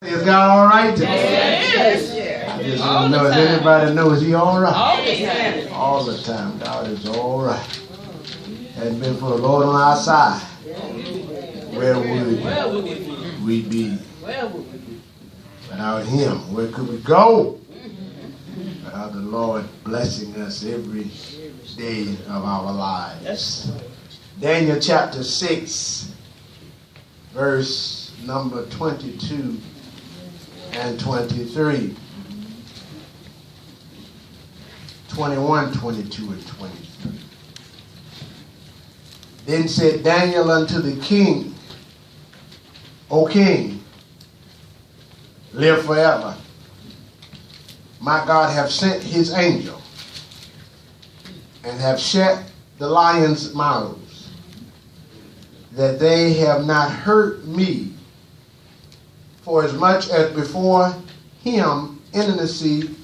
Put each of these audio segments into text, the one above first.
Is God all right today? Yes. I just want to know if anybody knows He all right. All the time. All the time. God is all right. Hadn't been for the Lord on our side, where would we be? Without Him, where could we go? Without the Lord blessing us every day of our lives. Daniel chapter 6, verse number 22 and 23. 21, 22, and 23. Then said Daniel unto the king, O king, live forever. My God have sent his angel and have shut the lions' mouths, that they have not hurt me, for as much as before him innocency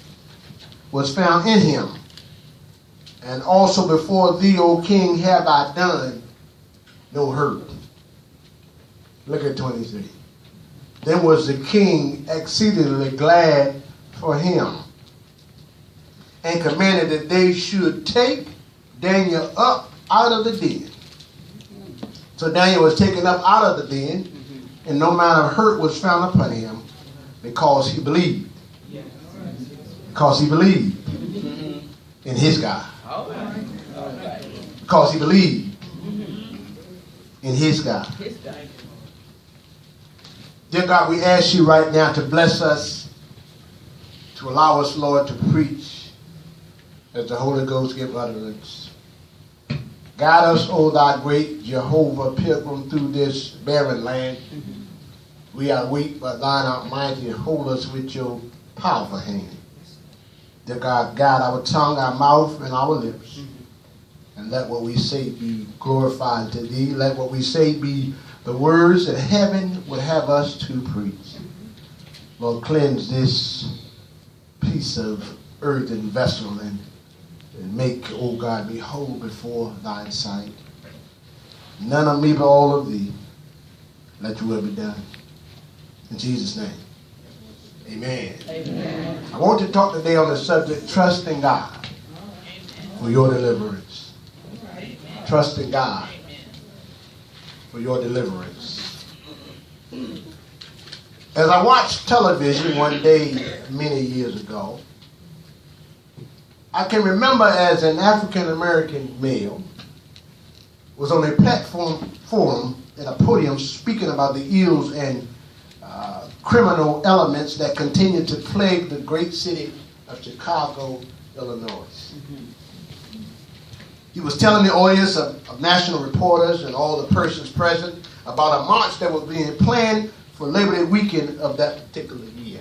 was found in him, and also before thee, O king, have I done no hurt. Look at 23. Then was the king exceedingly glad for him, and commanded that they should take Daniel up out of the den. So Daniel was taken up out of the den, and no manner of hurt was found upon him, because he believed. Because he believed in his God. Because he believed in his God. Dear God, we ask you right now to bless us, to allow us, Lord, to preach as the Holy Ghost give utterance. Guide us, O thy great Jehovah, pilgrim through this barren land. We are weak, but thine art mighty. Hold us with your powerful hand. Dear God, guide our tongue, our mouth, and our lips. And let what we say be glorified to thee. Let what we say be the words that heaven would have us to preach. Lord, cleanse this piece of earthen vessel and make, O God, me whole before thine sight. None of me but all of thee. Let your will be done. In Jesus' name. Amen. Amen. I want to talk today on the subject, trusting God for your deliverance. Trusting God for your deliverance. As I watched television one day many years ago, I can remember as an African-American male was on a platform forum at a podium speaking about the ills and criminal elements that continue to plague the great city of Chicago, Illinois. He was telling the audience of national reporters and all the persons present about a march that was being planned for Labor Day weekend of that particular year.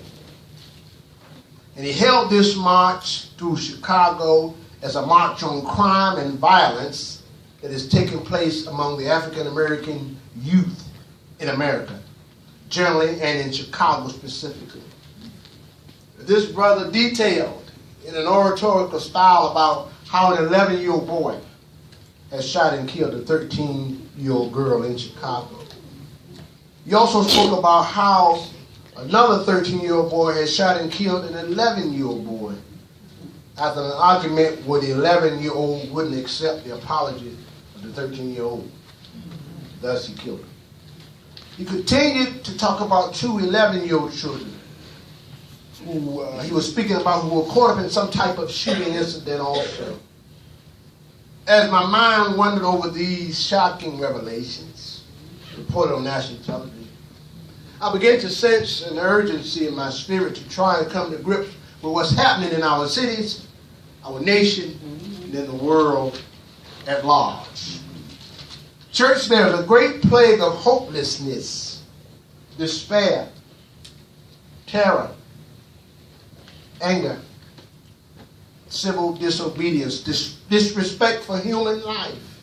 And he held this march through Chicago as a march on crime and violence that is taking place among the African-American youth in America, generally, and in Chicago specifically. This brother detailed in an oratorical style about how an 11-year-old boy has shot and killed a 13-year-old girl in Chicago. He also spoke about how another 13-year-old boy has shot and killed an 11-year-old boy after an argument where the 11-year-old wouldn't accept the apology of the 13-year-old. Thus he killed him. He continued to talk about two 11-year-old children who he was speaking about who were caught up in some type of shooting incident also. As my mind wandered over these shocking revelations reported on national television, I began to sense an urgency in my spirit to try and come to grips with what's happening in our cities, our nation, and in the world at large. Church, there's a great plague of hopelessness, despair, terror, anger, civil disobedience, disrespect for human life,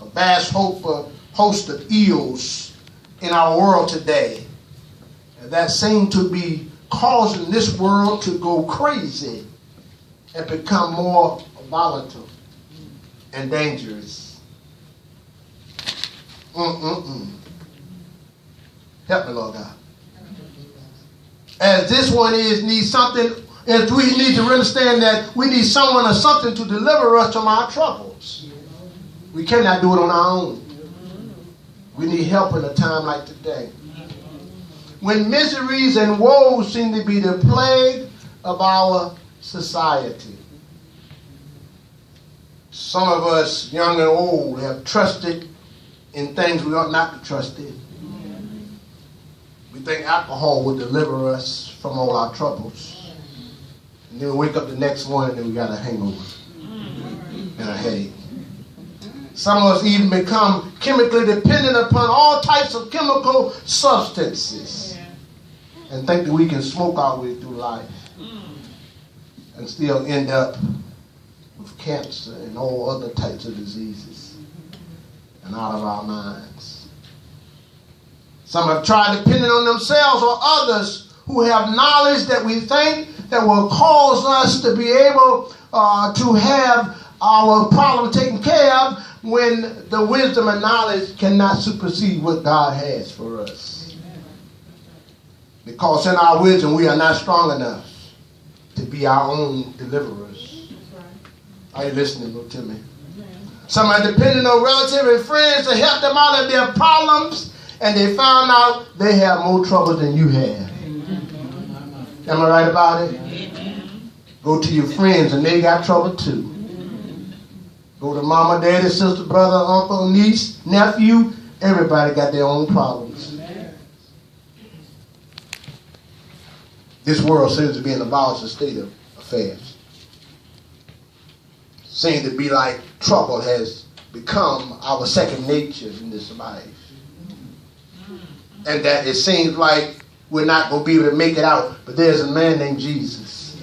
a vast host of ills in our world today that seem to be causing this world to go crazy and become more volatile and dangerous. Help me, Lord God. as this one needs something, as we need to understand that we need someone or something to deliver us from our troubles. We cannot do it on our own. We need help in a time like today, when miseries and woes seem to be the plague of our society. Some of us, young and old, have trusted in things we ought not to trust in. We think alcohol will deliver us from all our troubles. And then we wake up the next morning and we got a hangover and a headache. Some of us even become chemically dependent upon all types of chemical substances and think that we can smoke our way through life and still end up with cancer and all other types of diseases and out of our minds. Some have tried depending on themselves or others who have knowledge that we think that will cause us to be able to have our problem taken care of, when the wisdom and knowledge cannot supersede what God has for us. Because in our wisdom we are not strong enough to be our own deliverers. Are you listening to me? Some are dependent on relatives and friends to help them out of their problems, and they found out they have more trouble than you have. Am I right about it? Go to your friends and they got trouble too. Go to mama, daddy, sister, brother, uncle, niece, nephew. Everybody got their own problems. This world seems to be in a volatile state of affairs. Seems to be like trouble has become our second nature in this life. And that it seems like we're not going to be able to make it out. But there's a man named Jesus.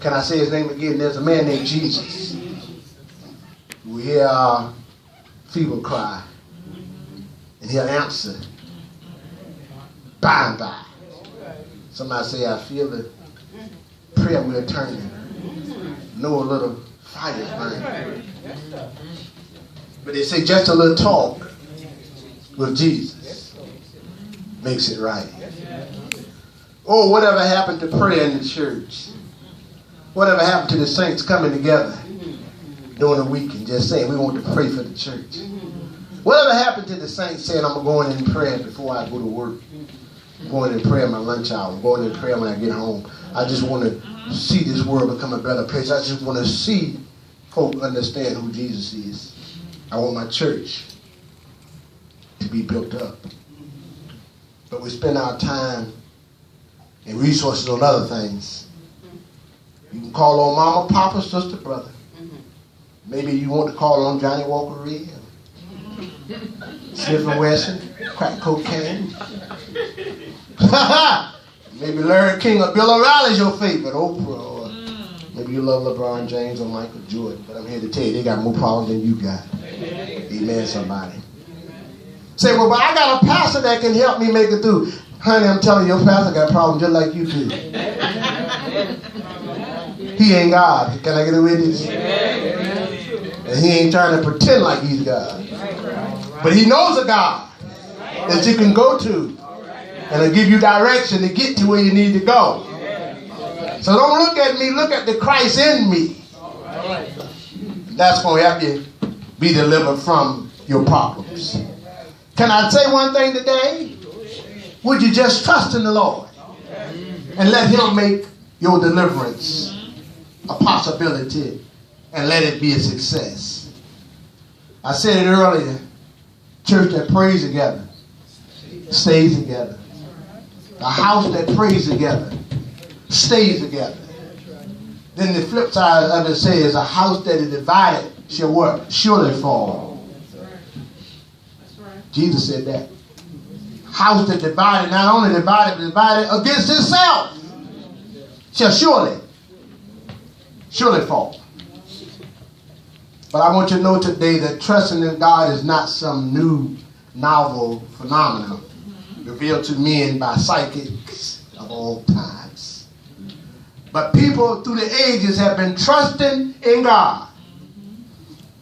Can I say his name again? There's a man named Jesus. We hear our feeble cry, and he'll answer by and by. Somebody say, I feel the prayer wheel turning. Know a little fire's burning. But they say just a little talk with Jesus makes it right. Oh, whatever happened to prayer in the church? Whatever happened to the saints coming together during the week and just saying we want to pray for the church? Whatever happened to the saints saying I'm going in prayer before I go to work? I'm going in prayer my lunch hour. I'm going in prayer when I get home. I just want to see this world become a better place. I just want to see folk understand who Jesus is. I want my church to be built up. But we spend our time and resources on other things. You can call on mama, papa, sister, brother. Maybe you want to call on Johnny Walker Reed, Smith & Wesson, crack cocaine. Maybe Larry King or Bill O'Reilly's your favorite, Oprah, or maybe you love LeBron James or Michael Jordan. But I'm here to tell you, they got more problems than you got. Amen, somebody. Say, well, but I got a pastor that can help me make it through. Honey, I'm telling you, your pastor got problems just like you do. He ain't God. Can I get a witness? And he ain't trying to pretend like he's God. But he knows a God that you can go to and he'll give you direction to get to where you need to go. So don't look at me, look at the Christ in me. That's going to help you be delivered from your problems. Can I say one thing today? Would you just trust in the Lord and let him make your deliverance a possibility and let it be a success? I said it earlier, church that prays together stays together. A house that prays together stays together. Then the flip side of it says a house that is divided shall what? Surely fall. Jesus said that. House that divided, not only divided, but divided against itself shall surely fall. But I want you to know today that trusting in God is not some new novel phenomenon revealed to men by psychics of all times. But people through the ages have been trusting in God.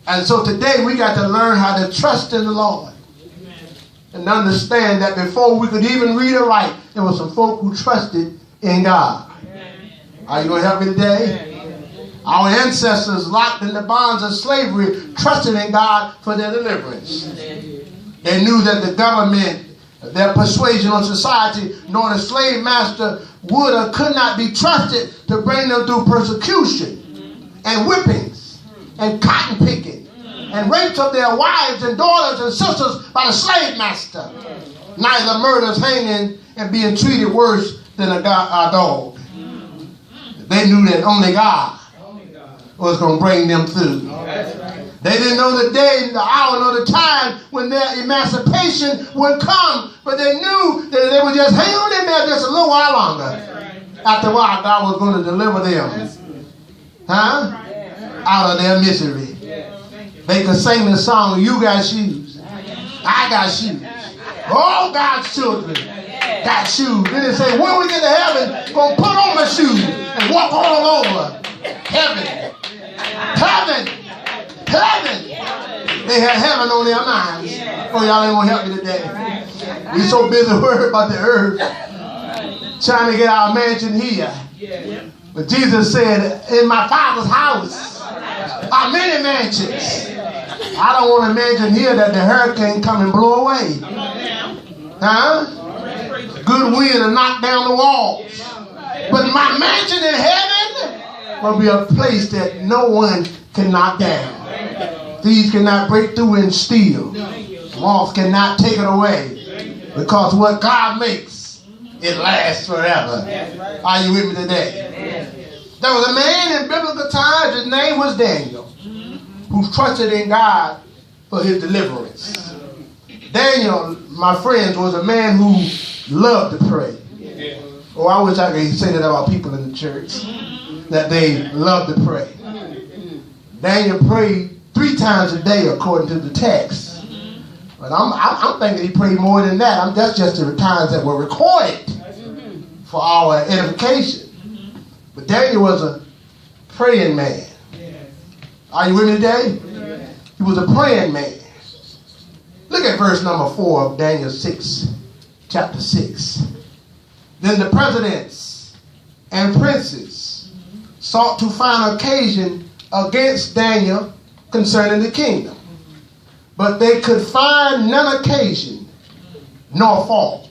And so today we got to learn how to trust in the Lord. and understand that before we could even read or write, there were some folk who trusted in God. Are you going to help me today? Our ancestors, locked in the bonds of slavery, trusted in God for their deliverance. They knew that the government, their persuasion on society, nor the slave master would or could not be trusted to bring them through persecution and whippings and cotton picking and rapes of their wives and daughters and sisters by the slave master. Neither murders, hanging, and being treated worse than a dog. They knew that only God was going to bring them through. They didn't know the day, the hour, nor the time when their emancipation would come, but they knew that they would just hang on in there just a little while longer. After a while, God was going to deliver them out of their misery. They could sing the song, "You got shoes, I got shoes, all God's children got shoes." Then they say, when we get to heaven, going to put on my shoes and walk all over heaven. Heaven. Heaven. They had heaven on their minds. Oh, y'all ain't going to help me today. We're so busy worried about the earth, trying to get our mansion here. But Jesus said, in my Father's house are many mansions. I don't want a mansion here that the hurricane come and blow away. Good wind and knock down the walls. But my mansion in heaven will be a place that no one can knock down. Thieves cannot break through and steal. Moths cannot take it away. Because what God makes, it lasts forever. Are you with me today? There was a man in biblical times, his name was Daniel, who trusted in God for his deliverance. Daniel, my friends, was a man who loved to pray. Oh, I wish I could say that about people in the church, that they love to pray. Daniel prayed 3 times a day according to the text. But I'm thinking he prayed more than that. That's just the times that were recorded for our edification. But Daniel was a praying man. Are you with me today? He was a praying man. Look at verse number 4 of Daniel 6, chapter 6. Then the presidents and princes sought to find occasion against Daniel concerning the kingdom. But they could find none occasion nor fault,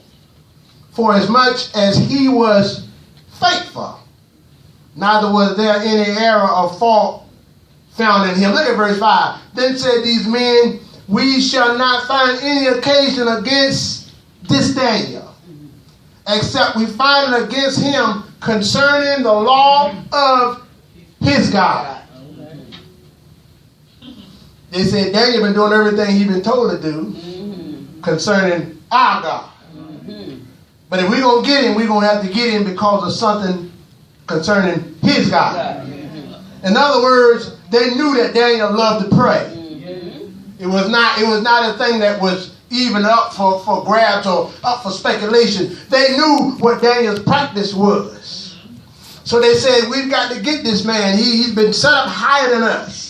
for as much as he was faithful, neither was there any error or fault found in him. Look at verse 5. Then said these men, we shall not find any occasion against this Daniel, except we find it against him concerning the law of his God. They said Daniel been doing everything he's been told to do concerning our God. But if we're going to get him, we're going to have to get him because of something concerning his God. In other words, they knew that Daniel loved to pray. It was not a thing that was even up for grabs or up for speculation. They knew what Daniel's practice was. So they said, we've got to get this man. He's been set up higher than us.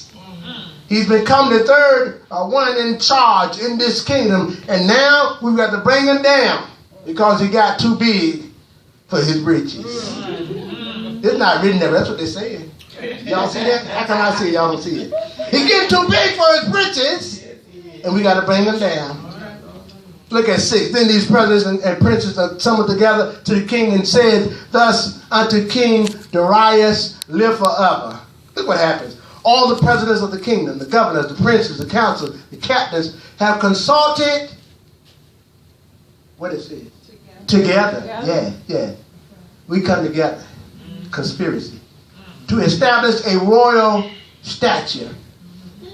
He's become the third one in charge in this kingdom. And now we've got to bring him down because he got too big for his britches. It's not written there, but that's what they're saying. Y'all see that? How can I see it? Y'all don't see it. He's getting too big for his britches, and we got to bring him down. Look at 6. Then these presidents and princes are summoned together to the king and said, thus unto King Darius, live forever. Look what happens. All the presidents of the kingdom, the governors, the princes, the council, the captains, have consulted. What is it? Together. Yeah. We come together. Conspiracy. To establish a royal statute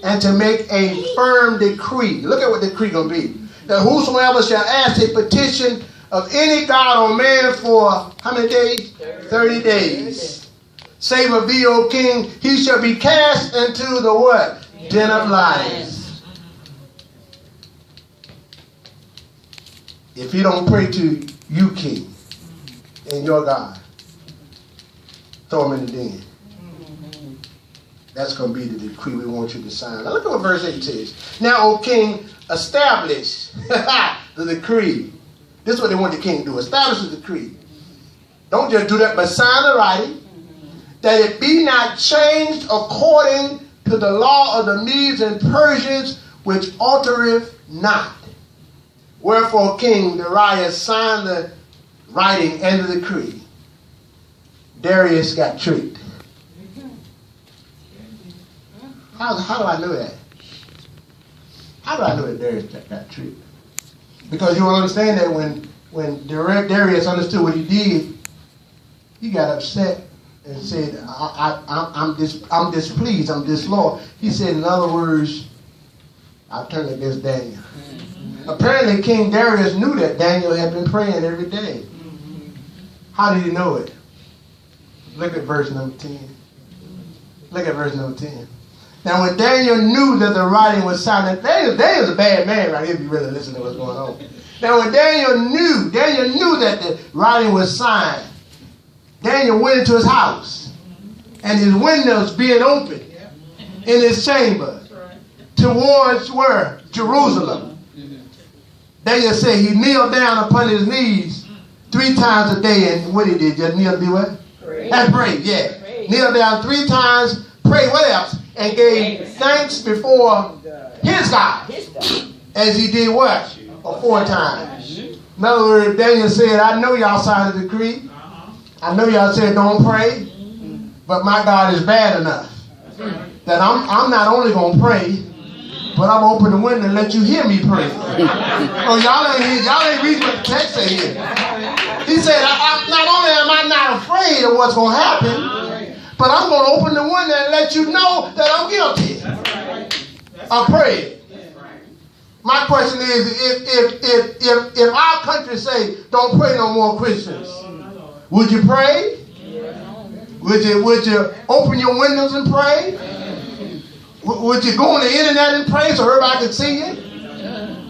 and to make a firm decree. Look at what the decree going to be. That whosoever shall ask a petition of any god or man for how many days? 30 days. Save of thee, O king, he shall be cast into the what? Den of lions. If he don't pray to you, king, and your God, throw him in the den. That's going to be the decree we want you to sign. Now look at what verse 8 says. Now, O king, establish the decree. This is what they want the king to do. Establish the decree. Don't just do that, but sign the writing, that it be not changed according to the law of the Medes and Persians, which altereth not. Wherefore King Darius signed the writing and the decree. Darius got tricked. How do I know that? How do I know that Darius got tricked? Because you will understand that when Darius understood what he did, he got upset and said, I'm displeased, I'm disloyal. He said, in other words, I turned against Daniel. Apparently King Darius knew that Daniel had been praying every day. How did he know it? Look at verse number 10. Look at verse number 10. Now when Daniel knew that the writing was signed, Daniel's a bad man right here if you really listen to what's going on. Now when Daniel knew that the writing was signed, Daniel went into his house, and his windows being open in his chamber towards where? Jerusalem. Daniel said he kneeled down upon his knees 3 times a day, and what he did, just kneel, do what? Pray. And pray, yeah. Pray. Kneel down 3 times, pray, what else? And gave thanks before his God, as he did what? 4 times. In other words, Daniel said, I know y'all signed a decree. I know y'all said don't pray, but my God is bad enough that I'm not only going to pray, but I'm going to open the window and let you hear me pray. Oh, y'all ain't reading what the text says here. He said, not only am I not afraid of what's going to happen, but I'm going to open the window and let you know that I'm guilty of praying. My question is, if our country say, don't pray no more Christians, would you pray? Would you open your windows and pray? Would you go on the internet and pray so everybody could see you?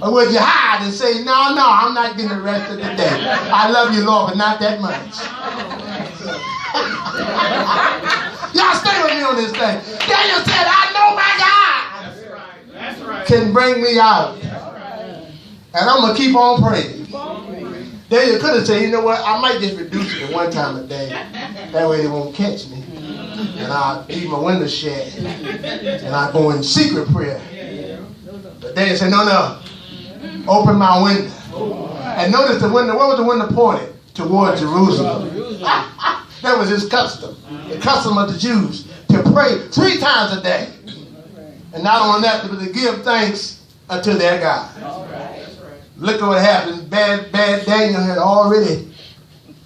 Or would you hide and say, no, I'm not getting arrested today. I love you, Lord, but not that much. Y'all stay with me on this thing. Daniel said, I know my God can bring me out. And I'm going to keep on praying. Daniel could have said, you know what, I might just reduce it to 1 time a day. That way they won't catch me. And I'll leave my window shut. And I'll go in secret prayer. But Daniel said, no. Open my window. And notice the window, where was the window pointed? Toward Jerusalem. That was his custom. The custom of the Jews. To pray 3 times a day. And not only that, but to give thanks unto their God. Look at what happened. Bad Daniel had already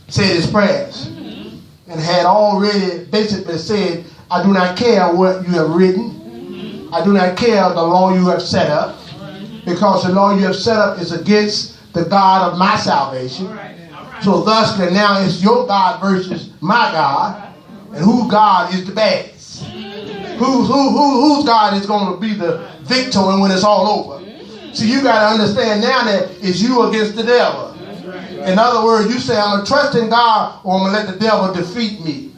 said his prayers. And had already basically said, I do not care what you have written. I do not care the law you have set up. Because the law you have set up is against the God of my salvation. So thus now it's your God versus my God. And whose God is the baddest? Whose God is going to be the victor when it's all over? So you got to understand now that it's you against the devil. In other words, you say, I'm going to trust in God or I'm going to let the devil defeat me.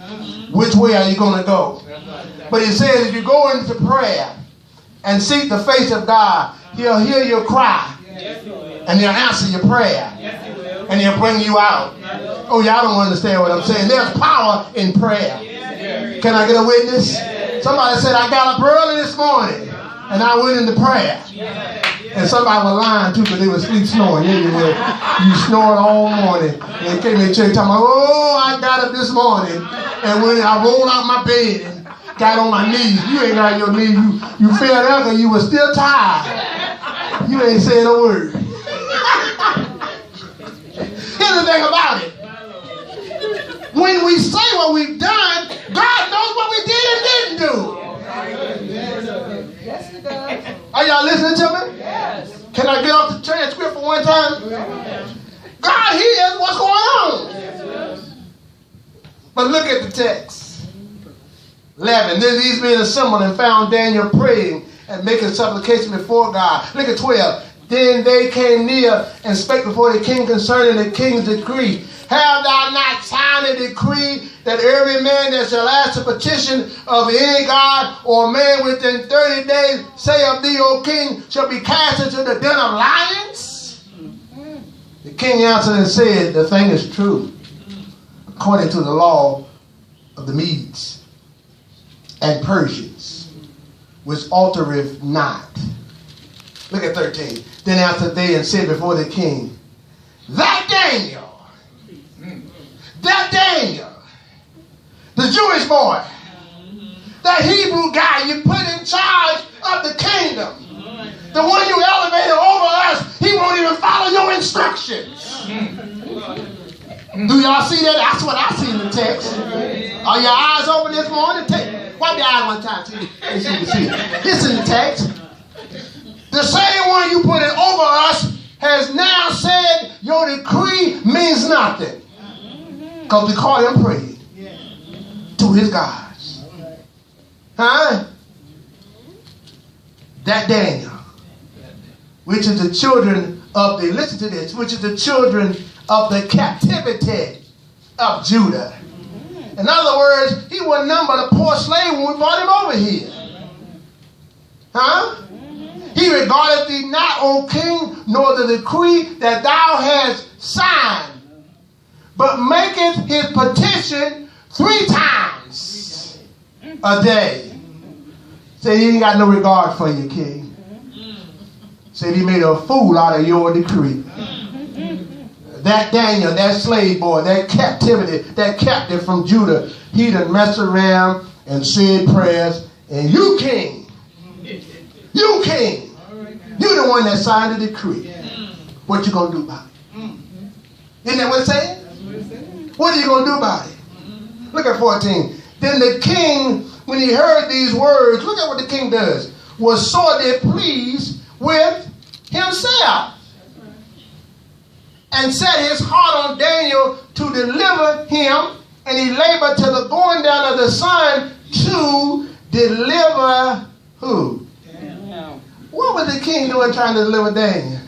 Which way are you going to go? But he says if you go into prayer and seek the face of God, he'll hear your cry and he'll answer your prayer and he'll bring you out. Oh, y'all don't understand what I'm saying. There's power in prayer. Can I get a witness? Somebody said, I got up early this morning and I went into prayer. And somebody was lying too because they were sleep snoring. Yeah, you were. You snored all morning. And they came in church talking about, oh, I got up this morning. And when I rolled out my bed and got on my knees. You ain't got on your knees. You fell down because you were still tired. You ain't saying a word. Here's the thing about it. When we say what we've done, God knows what we did and didn't do. Yes, he does. Are y'all listening to me? Yes. Can I get off the transcript for one time? God hears what's going on. But look at the text. 11. Then these men assembled and found Daniel praying and making supplication before God. Look at 12. Then they came near and spake before the king concerning the king's decree. Have thou not signed a decree that every man that shall ask a petition of any god or man within 30 days, say of thee, O king, shall be cast into the den of lions? The king answered and said, the thing is true, according to the law of the Medes and Persians, which altereth not. Look at 13. Then answered they and said before the king, that Daniel, the Jewish boy, that Hebrew guy you put in charge of the kingdom, the one you elevated over us, he won't even follow your instructions. Do y'all see that? That's what I see in the text. Are your eyes open this morning? Wipe your eyes one time so you can see it. It's in the text. The same one you put it over us has now said your decree means nothing. Because we caught him praying to his gods. Huh? That Daniel, which is the children of the, listen to this, which is the children of the captivity of Judah. In other words, he was none but a poor slave when we brought him over here. Huh? He regarded thee not, O king, nor the decree that thou hast signed, but maketh his petition 3 times a day. Say he ain't got no regard for you, king. Said he made a fool out of your decree. That Daniel, that slave boy, that captivity, that captive from Judah, he done messed around and said prayers. And you king, you're the one that signed the decree. What you gonna do about it? Isn't that what it's saying? What are you gonna do about it? Look at 14. Then the king, when he heard these words, look at what the king does, was sorely pleased with himself, and set his heart on Daniel to deliver him, and he labored till the going down of the sun to deliver who? Daniel. What was the king doing trying to deliver Daniel?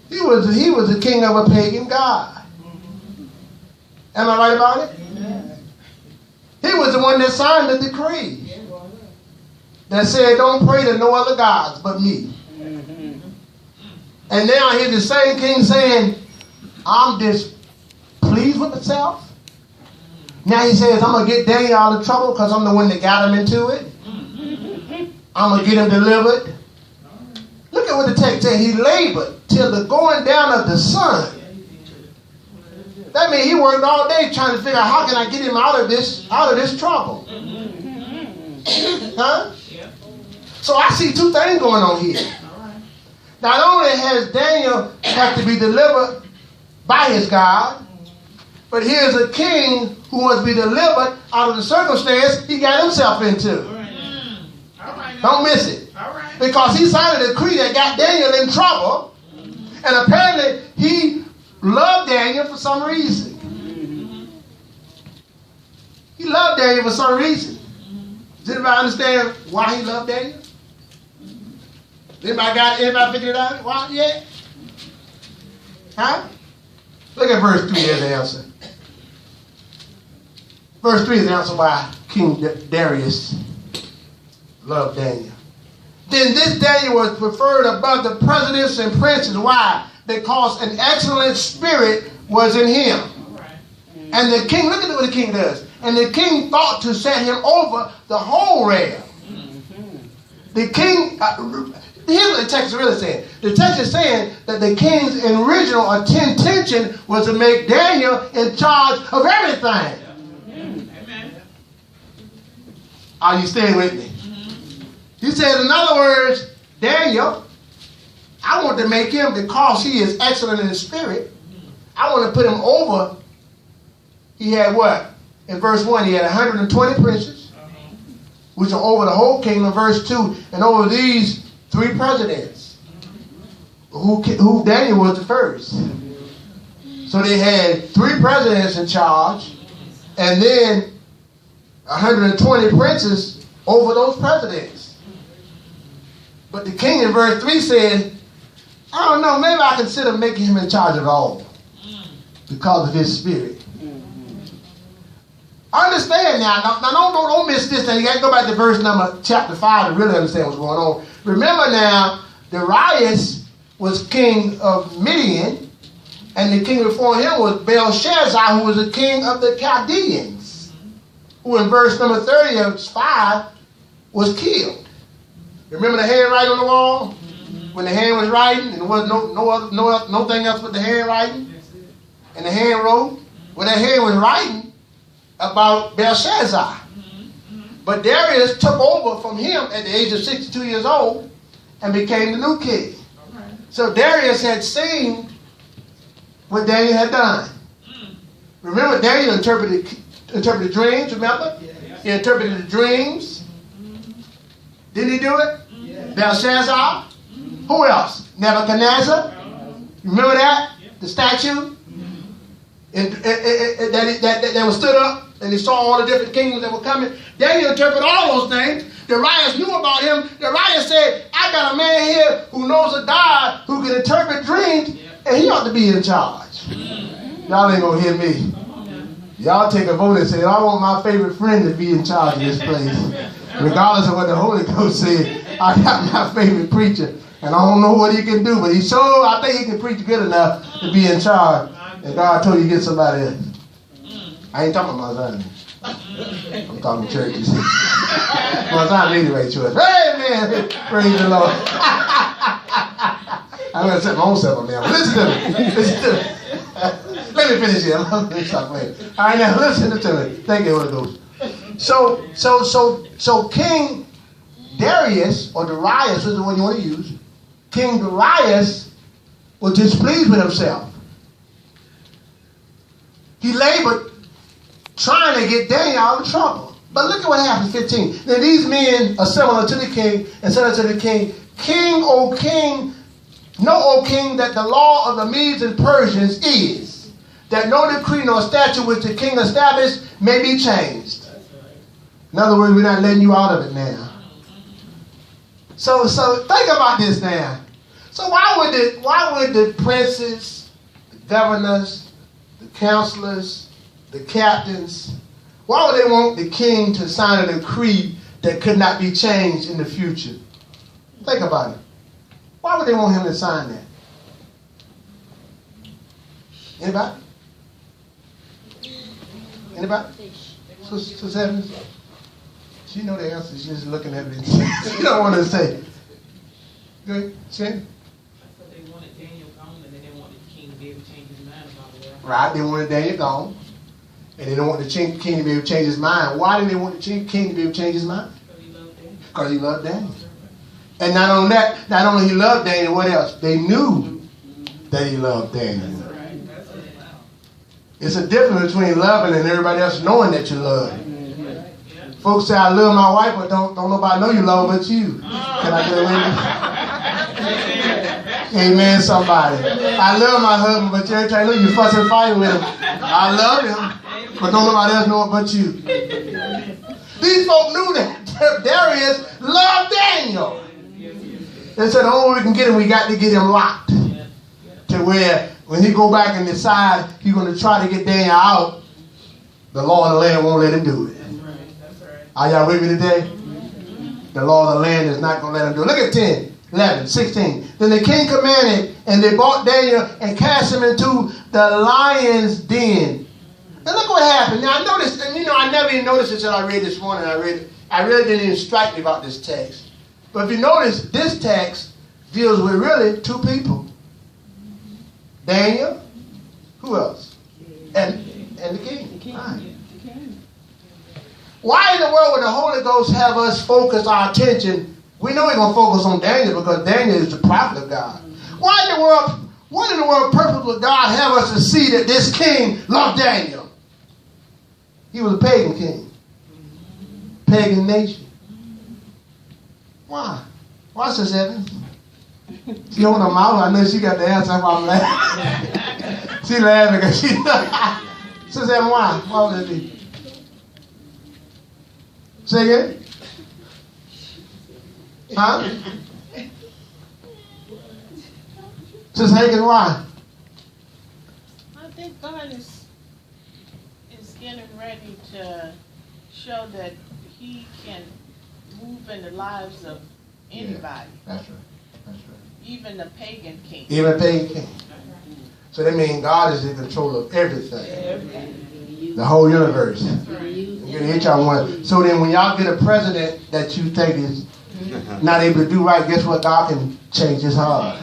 He was the king of a pagan god. Am I right about it? He was the one that signed the decree that said, don't pray to no other gods but me. And now here's the same king saying, I'm displeased with myself. Now he says, I'm going to get Daniel out of trouble because I'm the one that got him into it. I'm going to get him delivered. Look at what the text says. He labored till the going down of the sun. That means he worked all day trying to figure out how can I get him out of this trouble. Huh? So I see 2 things going on here. Not only has Daniel had to be delivered by his God, but here's a king who wants to be delivered out of the circumstance he got himself into. Don't miss it. Because he signed a decree that got Daniel in trouble, and apparently he loved Daniel for some reason. He loved Daniel for some reason. Does anybody understand why he loved Daniel? Anybody figured it out? Why? Yeah? Huh? Look at verse 3 as the answer. Verse 3 is the answer why King Darius loved Daniel. Then this Daniel was preferred above the presidents and princes. Why? Because an excellent spirit was in him. And the king, look at what the king does. And the king thought to set him over the whole realm. The king, here's what the text is really saying. The text is saying that the king's original intention was to make Daniel in charge of everything. Amen. Are you staying with me? He said, in other words, Daniel, I want to make him, because he is excellent in his spirit, I want to put him over. He had what? In verse 1, he had 120 princes, which are over the whole kingdom. Verse 2, and over these 3 presidents, who Daniel was the first. So they had 3 presidents in charge, and then 120 princes over those presidents. But the king in verse 3 said, I don't know, maybe I consider making him in charge of all because of his spirit. Understand now don't miss this thing. You got to go back to chapter 5 to really understand what's going on. Remember now, Darius was king of Midian, and the king before him was Belshazzar, who was the king of the Chaldeans, who in verse number 30 of 5 was killed. Remember the handwriting on the wall? When the hand was writing, and there was nothing else but the handwriting, and the hand wrote. Well, that hand was writing about Belshazzar. But Darius took over from him at the age of 62 years old and became the new king. So Darius had seen what Daniel had done. Remember, Daniel interpreted dreams, remember? He interpreted the dreams. Didn't he do it? Belshazzar. Who else? Nebuchadnezzar. Remember that? The statue? That was stood up, and he saw all the different kingdoms that were coming. Daniel interpreted all those things. Darius knew about him. Darius said, I got a man here who knows a God who can interpret dreams, and he ought to be in charge. Y'all ain't going to hear me. Y'all take a vote and say, I want my favorite friend to be in charge of this place. Regardless of what the Holy Ghost said, I got my favorite preacher. And I don't know what he can do, but I think he can preach good enough to be in charge. And God told you to get somebody else. I ain't talking about my son. I'm talking churches. My son anyway, church. Amen. Praise the Lord. I'm going to set my own self on there. Listen to me. Listen to me. Let me finish here. Let me stop playing. All right, now listen to me. Thank you, Holy Ghost. So King Darius, or Darius is the one you want to use. King Darius was displeased with himself. He labored trying to get Daniel out of trouble. But look at what happens, 15. Then these men assembled unto the king and said unto the king, King, O king, know, O king, that the law of the Medes and Persians is that no decree nor statute which the king established may be changed. In other words, we're not letting you out of it now. So think about this now. So why would the princes, the governors, the counselors, the captains, why would they want the king to sign a decree that could not be changed in the future? Think about it. Why would they want him to sign that? Anybody? Anybody? Sister Evans? She know the answer. She's just looking at me. She don't want to say. Good. Shannon? I thought they wanted Daniel gone, and then they wanted the king to be able to change his mind about it. Right. They wanted Daniel gone. And they don't want the king to be able to change his mind. Why did they want the king to be able to change his mind? Because he loved Daniel. And not only that, not only he loved Daniel, what else? They knew that he loved Daniel. It's a difference between loving and everybody else knowing that you love. Folks say, I love my wife, but don't nobody know you love her but you. Can I get a witness? Amen, somebody. I love my husband, but every time I know you fuss and fight with him. I love him, but don't nobody else know it but you. These folk knew that Darius loved Daniel. They said, the only way we can get him, we got to get him locked. To where when he go back and decide he's going to try to get Daniel out, the law of the land won't let him do it. Are y'all with me today? The law of the land is not going to let him do it. Look at 10, 11, 16. Then the king commanded, and they brought Daniel and cast him into the lion's den. And look what happened. Now I noticed, and I never even noticed this until I read this morning. I really didn't even strike me about this text. But if you notice, this text deals with really two people. Daniel, who else? And the king. Right. Why in the world would the Holy Ghost have us focus our attention? We know we're going to focus on Daniel because Daniel is the prophet of God. What in the world purpose would God have us to see that this king loved Daniel? He was a pagan king. Pagan nation. Why? Why, Sister Evans? She opened her mouth. I know she got the answer. I'm laughing. She laughing because she Sister Evans, why? Why would that be? Say again? Huh? Sister Hagen, why? I think God is getting ready to show that He can move in the lives of anybody. Yeah, that's right. Even the pagan king. Even a pagan king. So that means God is in control of everything. The whole universe. So then when y'all get a president that you think is not able to do right, guess what? God can change his heart.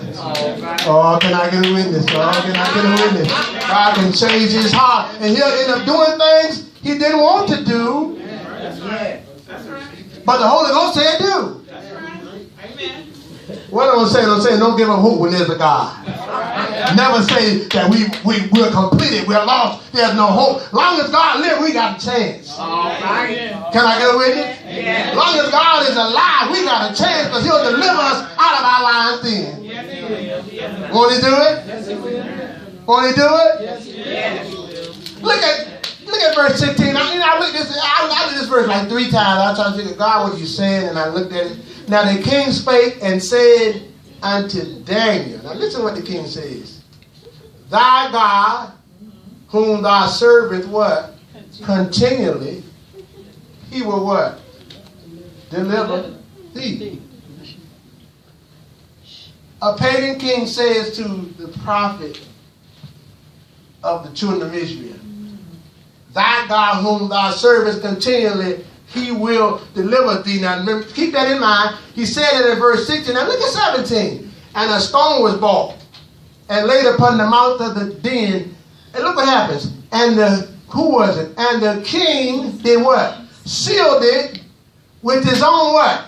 Oh, can I get a witness? Oh, can I get a witness? God can change his heart. And he'll end up doing things he didn't want to do. But the Holy Ghost said do. What am I saying? I'm saying don't give up hope when there's a God. Never say that we're completed, we're lost, there's no hope. As long as God lives, we got a chance. Can I get a witness? As long as God is alive, we got a chance because he'll deliver us out of our lives then. Won't he do it? Won't he do it? Look at verse 16. I looked at this verse like 3 times. I was trying to figure, God, what you saying? And I looked at it. Now the king spake and said unto Daniel. Now listen what the king says. Thy God, whom thou servest what? Continually, he will what? Deliver thee. A pagan king says to the prophet of the children of Israel, thy God whom thou servest continually, he will deliver thee. Now remember, keep that in mind. He said it in verse 16. Now look at 17. And a stone was brought and laid upon the mouth of the den. And look what happens. And who was it? And the king did what? Sealed it with his own what?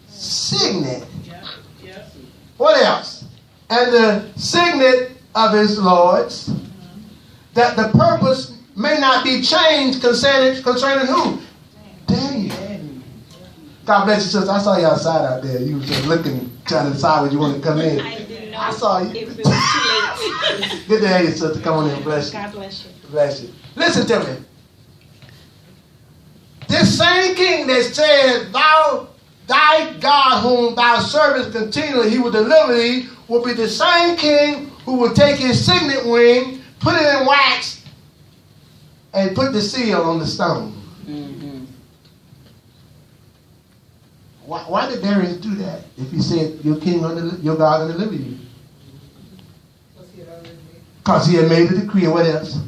Signet. What else? And the signet of his lords, that the purpose may not be changed concerning who? Daniel. God bless you, sister. I saw you outside out there. You were just looking, trying to decide when you want to come in. I didn't know. I saw you. If it was too late. Good to have you, sister. Come on in. Bless you. God bless you. Bless you. Listen to me. This same king that said, thy God whom thou servest continually, he will deliver thee, will be the same king who will take his signet ring, put it in wax, and put the seal on the stone. Why did Darius do that? If he said your God will deliver you? Because he had made a decree. And what else?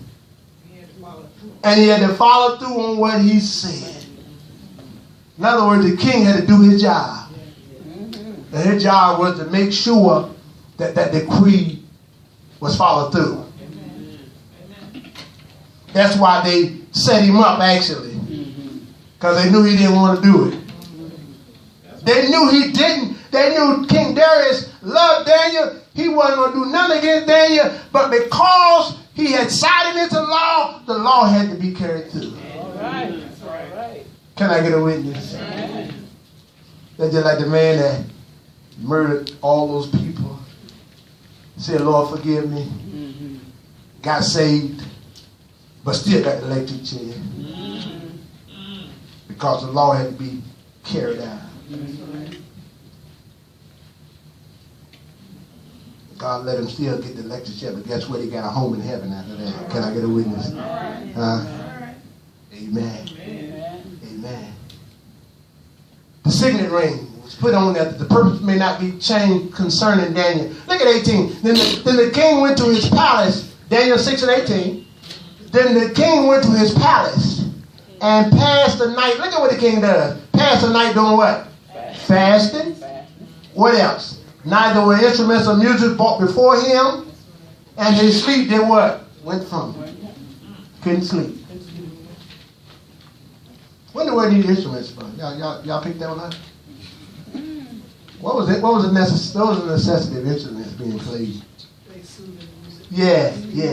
And he had to follow through on what he said. In other words, the king had to do his job. And his job was to make sure that that decree was followed through. That's why they set him up, actually. Because they knew he didn't want to do it. They knew he didn't. They knew King Darius loved Daniel. He wasn't going to do nothing against Daniel. But because he had sided into law, the law had to be carried through. All right. All right. Can I get a witness? That's just like the man that murdered all those people. Said, Lord, forgive me. Got saved, but still got the electric chair. Because the law had to be carried out. God let him still get the electric chair, but guess what? He got a home in heaven after that. Can I get a witness? Amen. Amen. The signet ring was put on that the purpose may not be changed concerning Daniel. Look at 18. Then the king went to his palace. Daniel 6 and 18. Then the king went to his palace and passed the night. Look at what the king does. Passed the night doing what? Fasting. What else? Neither were instruments of music brought before him, and his sleep did what? Went from him. Couldn't sleep. Wonder where these instruments from? Y'all picked that one up? What was it? What was the necessity of instruments being played? Yeah.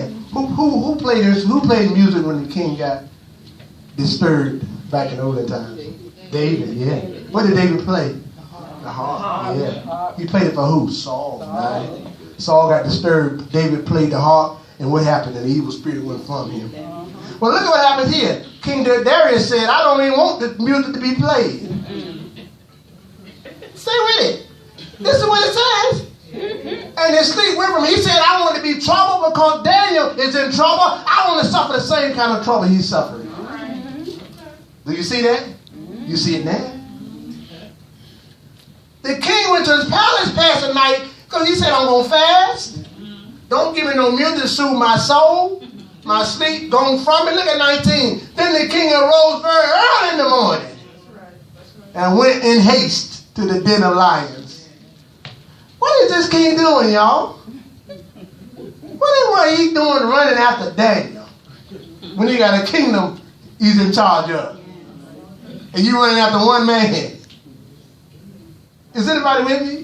Who played this? Who played music when the king got disturbed back in olden times? David. Yeah. What did David play? The harp. Yeah. He played it for who? Saul. Right? Saul got disturbed. David played the harp, and what happened? And the evil spirit went from him. Well, look at what happened here. King Darius said, I don't even want the music to be played. Stay with it. This is what it says. And his sleep went from him. He said, I want to be troubled because Daniel is in trouble. I want to suffer the same kind of trouble he's suffering. Do you see that? You see it now? The king went to his palace, passed the night. Because he said, I'm going to fast. Don't give me no meal to soothe my soul. My sleep gone from me. Look at 19. Then the king arose very early in the morning and went in haste to the den of lions. What is this king doing, y'all? What is he doing running after Daniel when he got a kingdom he's in charge of? And you running after one man. Is anybody with me?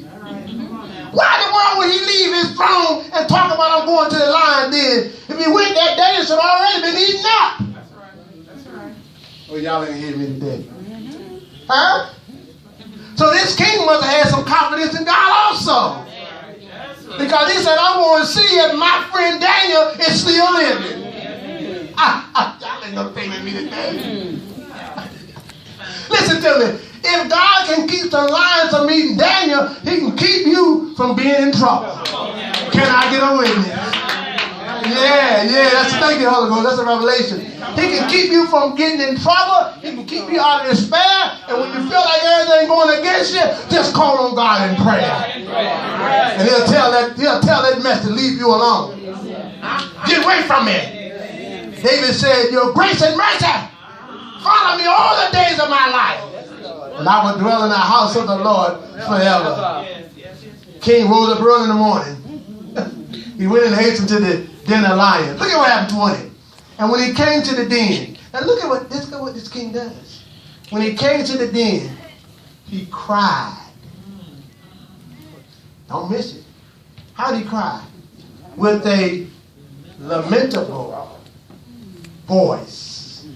Why in the world would he leave his throne and talk about I'm going to the lion den? If he went that day, it should already been eaten up. That's right. That's right. Well, y'all ain't hear me today. Huh? So this king must have had some confidence in God also. Because he said, I want to see if my friend Daniel is still living. Y'all ain't gonna pay with me today. Listen to me. If God can keep the lions from eating Daniel, he can keep you from being in trouble. Can I get a witness? Yeah. Thank you, Holy Ghost. That's a revelation. He can keep you from getting in trouble. He can keep you out of despair. And when you feel like everything going against you, just call on God in prayer. And he'll tell that mess to leave you alone. Get away from it. David said, your grace and mercy follow me all the days of my life. And I will dwell in the house of the Lord forever. King rose up early in the morning. He went and hastened to the den of lions. Look at what happened 20. And when he came to the den, and look at what this king does. When he came to the den, he cried. Don't miss it. How did he cry? With a lamentable voice.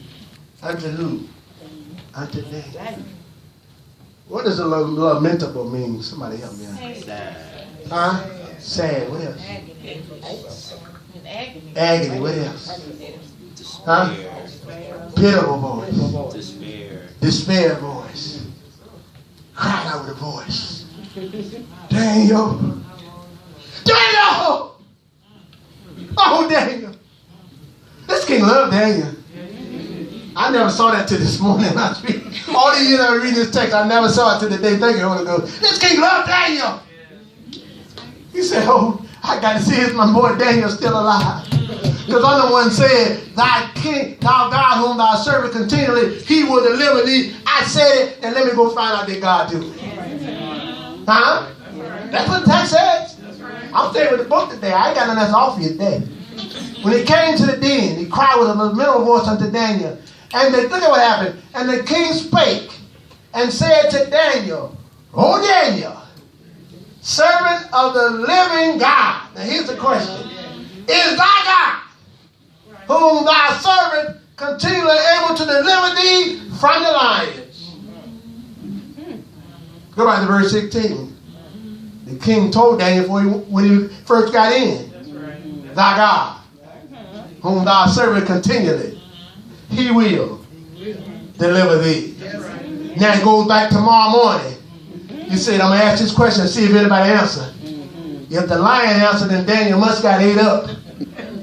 Unto who? Unto Daniel. What does a lamentable mean? Somebody help me out. Sad. Huh? Sad. What else? Agony. What else? Huh? Pitiful voice. Despair voice. Cried out with a voice. Daniel. Oh, Daniel. This king loved Daniel. I never saw that till this morning. All these years I was reading this text, I never saw it till the day. Thank you, Holy Ghost. This king loved Daniel. He said, oh, I got to see if my boy Daniel still alive. Because other one said, thy king, thou God whom thou servest continually, he will deliver thee. I said it, and let me go find out that God do it. Huh? That's what the text says. I'm staying with the book today. I ain't got nothing else to offer you today. When he came to the den, he cried with a lamentable voice unto Daniel. And look at what happened. And the king spake and said to Daniel, O Daniel, servant of the living God. Now here's the question. Is thy God, whom thy servant continually able to deliver thee from the lions? Go back to verse 16. The king told Daniel when he first got in, thy God, whom thou servant continually, he will deliver thee. Now it goes back tomorrow morning. He said, I'm going to ask this question and see if anybody answer. If the lion answered, then Daniel must got ate up.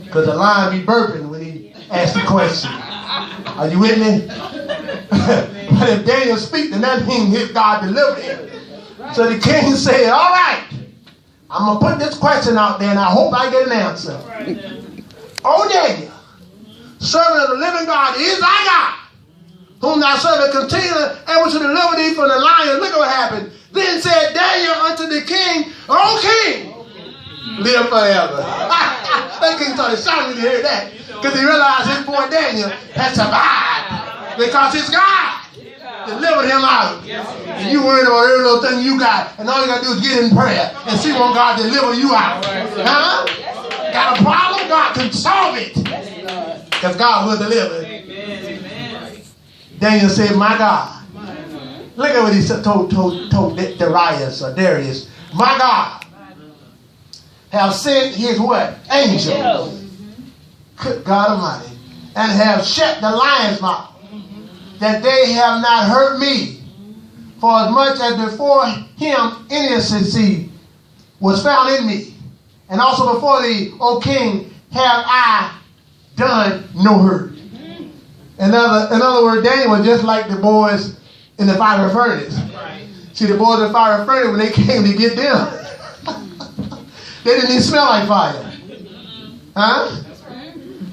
Because the lion be burping when he asked the question. Are you with me? But if Daniel speak, then that means his God delivered him. So the king said, all right, I'm going to put this question out there and I hope I get an answer. O Daniel, servant of the living God, is thy God, whom thy servant continually able to deliver thee from the lions. Look at what happened. Then said Daniel unto the king, O king, live forever. That king started shouting when he heard that. Because he realized his boy Daniel had survived. Because his God delivered him out. And you worried about every little thing you got. And all you got to do is get in prayer and see when God deliver you out. Huh? Got a problem? God can solve it. Because God will deliver. Daniel said, my God. Look at what he told Darius. My God have sent his what? Angels. Good God Almighty. And have shut the lion's mouth, that they have not hurt me. For as much as before him innocency was found in me, and also before thee, O king, have I done no hurt. In other words, Daniel was just like the boys in the fiery furnace. See, the boys in the fiery furnace, when they came to get them, They didn't even smell like fire. Huh?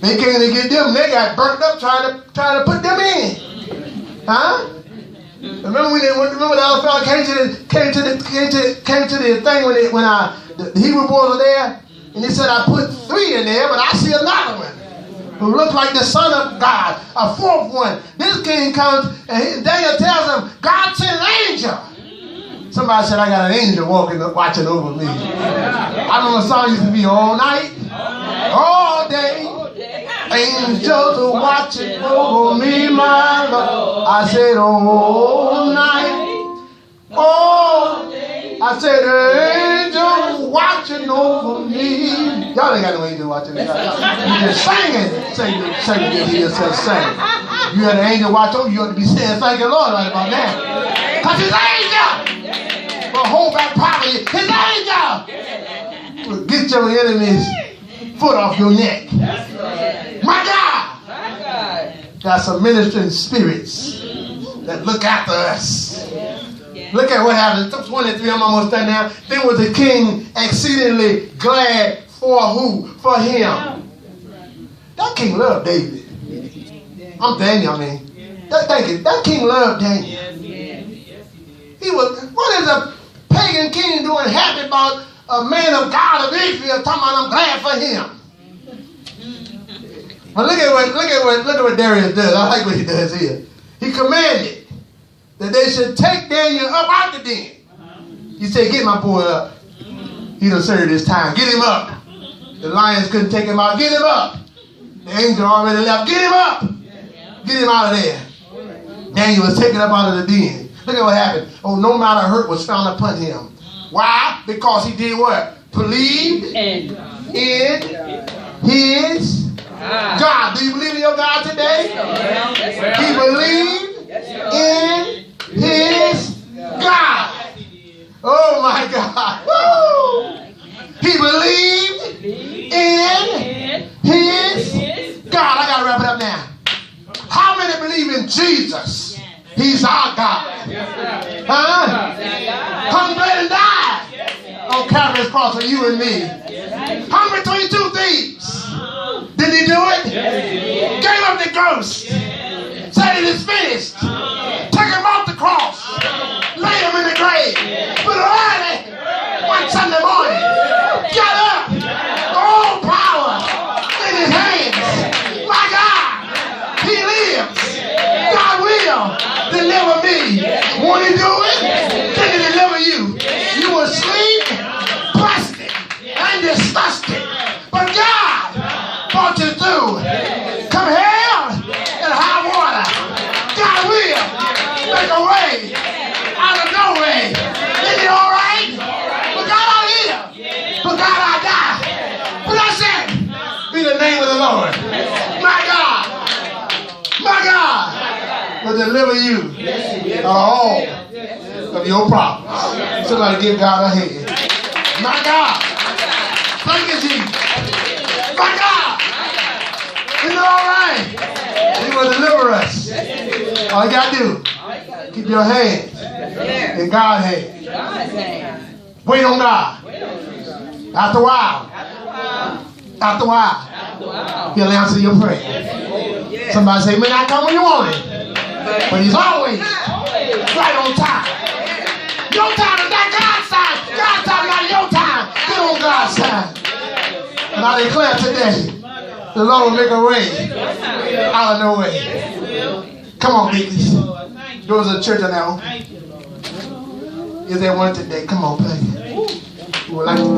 They came to get them. They got burnt up trying to put them in. Huh? Remember remember the other fellow came to the thing when the Hebrew boys were there, and he said, I put 3 in there, but I see another one who looks like the Son of God, a 4th one. This king comes, and Daniel tells him, God sent an angel. Somebody said, I got an angel watching over me. I know the song used to be all night, all day. Angels are watching over me, my Lord. I said, all night, all day. I said, angels watching over me. Y'all ain't got no angel watching me. You just singing. Sing it. He just said sing. You had an angel watch over you, you ought to be saying thank you, Lord, right about now. Because his angel will hold back poverty. His angel will get your enemy's foot off your neck. My God. Got some ministering spirits that look after us. Look at what happened. 23, I'm almost done now. Then was the king exceedingly glad for who? For him. That king loved David. I'm Daniel, I mean. That king loved Daniel. He was, what is a pagan king doing happy about a man of God of Israel talking about I'm glad for him? But look at what Darius does. I like what he does here. He commanded that they should take Daniel up out the den. He said, get my boy up. He done served his time. Get him up. The lions couldn't take him out. Get him up. The angel already left. Get him up. Get him out of there. Daniel was taken up out of the den. Look at what happened. Oh, no amount of hurt was found upon him. Why? Because he did what? Believed in his God. Do you believe in your God today? He believed in his God. Oh my God. Woo! He believed in his God. I got to wrap it up now. How many believe in Jesus? He's our God. Huh? Come bled and died on Calvary's cross for you and me. 122 thieves. Did he do it? Gave up the ghost. Said it is finished. Took him off the cross. Laid him in the grave. But early, one Sunday morning, got up. All power in his hands. My God, he lives. God will deliver me. Won't he do it? Can he deliver you? You will sleep, busted, and disgusted. But God brought you through. Come hell and high water. God will make a way out of no way. Is it all right? But God I live. But God I die. Blessed be the name of the Lord. My God. My God will deliver you of all of your problems. Somebody give God a hand. My God. Thank you, Jesus. My God. Is it all right? He will deliver us. All you got to do, keep your hands in God's hands. Wait on God. After a while, he'll answer your prayer. Somebody say, he may not come when you want it, but he's always right on time. Your time is not God's time. God's time is not your time. Get on God's time. And I declare today, the Lord will make a way out of no way. Come on, babies. There was a church now. Is there one today? Come on, play. We would like to